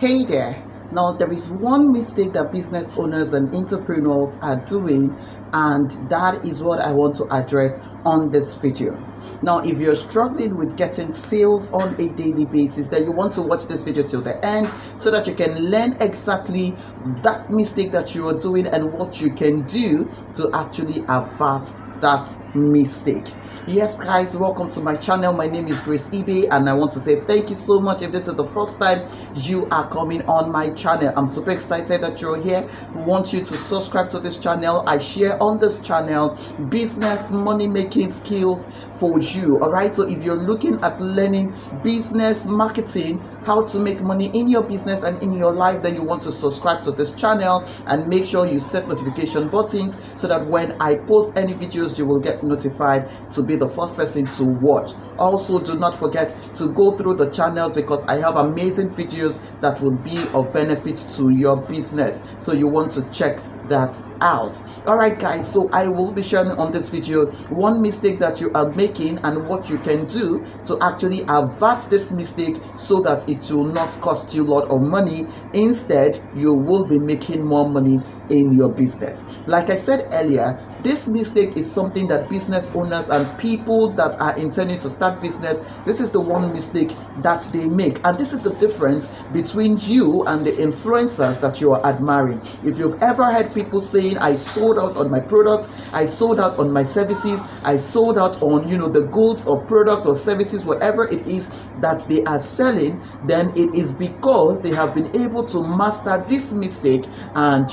Hey there. Now, there is one mistake that business owners and entrepreneurs are doing, and that is what I want to address on this video. Now, if you're struggling with getting sales on a daily basis, then you want to watch this video till the end so that you can learn exactly that mistake that you are doing and what you can do to actually avert that mistake. Yes guys, welcome to my channel. My name is Grace Ibe and I want to say thank you so much if this is the first time you are coming on my channel. I'm super excited that you're here. We want you to subscribe to this channel. I share on this channel business money making skills for you. All right, so if you're looking at learning business marketing, how to make money in your business and in your life, then you want to subscribe to this channel and make sure you set notification buttons so that when I post any videos you will get notified to be the first person to watch. Also, do not forget to go through the channels because I have amazing videos that will be of benefit to your business, so you want to check that out. All right guys, so I will be sharing on this video one mistake that you are making and what you can do to actually avert this mistake so that it will not cost you a lot of money. Instead, you will be making more money in your business. Like I said earlier, this mistake is something that business owners and people that are intending to start business, this is the one mistake that they make. And this is the difference between you and the influencers that you are admiring. If you've ever heard people saying, I sold out on my product, I sold out on my services, I sold out on, the goods or product or services, whatever it is that they are selling, then it is because they have been able to master this mistake and,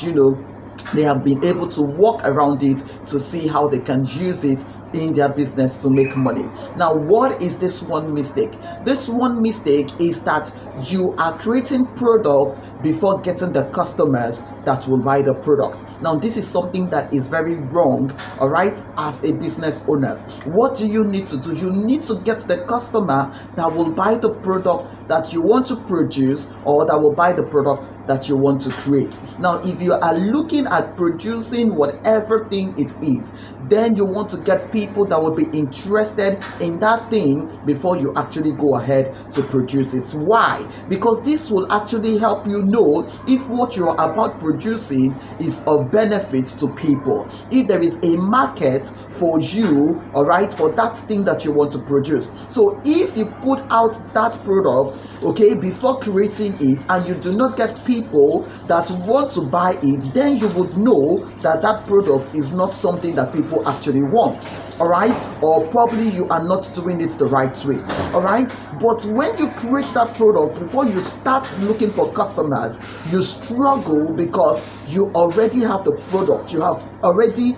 they have been able to walk around it to see how they can use it in their business to make money. Now, what is this one mistake? This one mistake is that you are creating product before getting the customers that will buy the product. Now, this is something that is very wrong, all right, as a business owner. What do you need to do? You need to get the customer that will buy the product that you want to produce or that will buy the product that you want to create. Now, if you are looking at producing whatever thing it is, then you want to get people that will be interested in that thing before you actually go ahead to produce it. Why? Because this will actually help you know if what you are about producing is of benefit to people, if there is a market for you, all right, for that thing that you want to produce. So if you put out that product, okay, before creating it and you do not get people that want to buy it, then you would know that that product is not something that people actually want, all right, or probably you are not doing it the right way, all right. But when you create that product, before you start looking for customers, you struggle because you already have the product, you have already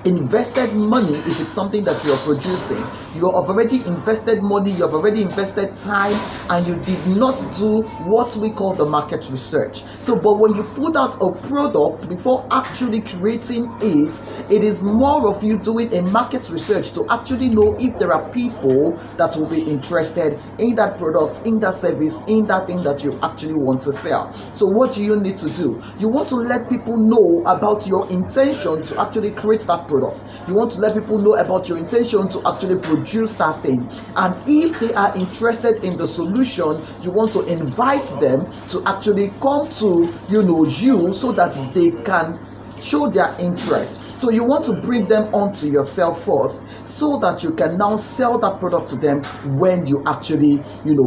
invested money. If it's something that you are producing, you have already invested money, you have already invested time, and you did not do what we call the market research. So but when you put out a product before actually creating it, it is more of you doing a market research to actually know if there are people that will be interested in that product, in that service, in that thing that you actually want to sell. So what do you need to do? You want to let people know about your intention to actually create that product. You want to let people know about your intention to actually produce that thing, and if they are interested in the solution, you want to invite them to actually come to you so that they can show their interest. So you want to bring them onto yourself first so that you can now sell that product to them when you actually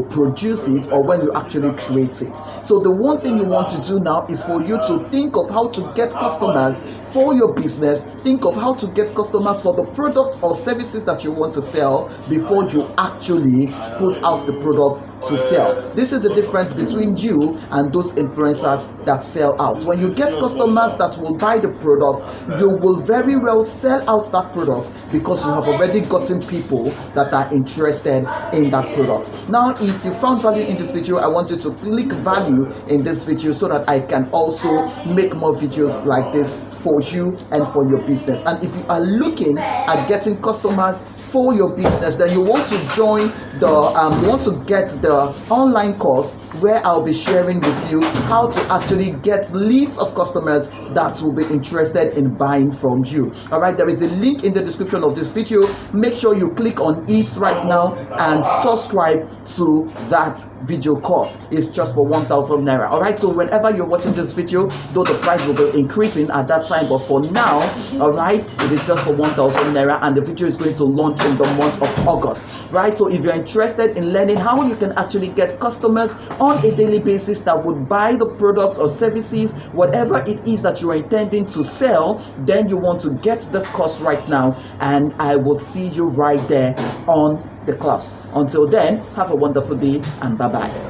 produce it or when you actually create it. So the one thing you want to do now is for you to think of how to get customers for your business. Think of how to get customers for the products or services that you want to sell before you actually put out the product to sell. This is the difference between you and those influencers that sell out. When you get customers that will buy the product, you will very well sell out that product because you have already gotten people that are interested in that product. Now, if you found value in this video, I want you to click value in this video so that I can also make more videos like this for you and for your business. And if you are looking at getting customers for your business, then you want to join you want to get the online course where I'll be sharing with you how to actually get leads of customers that will be interested in buying from you. All right, there is a link in the description of this video. Make sure you click on it right now and subscribe to that video course. It's just for 1,000 naira. All right, so whenever you're watching this video, though the price will be increasing at that time, but for now, all right, it is just for 1,000 naira, and the video is going to launch in the month of August. Right, so if you're interested in learning how you can actually get customers on a daily basis that would buy the product or services, whatever it is that you are intending to sell, then you want to get this course right now, and I will see you right there on the class. Until then, have a wonderful day and bye bye.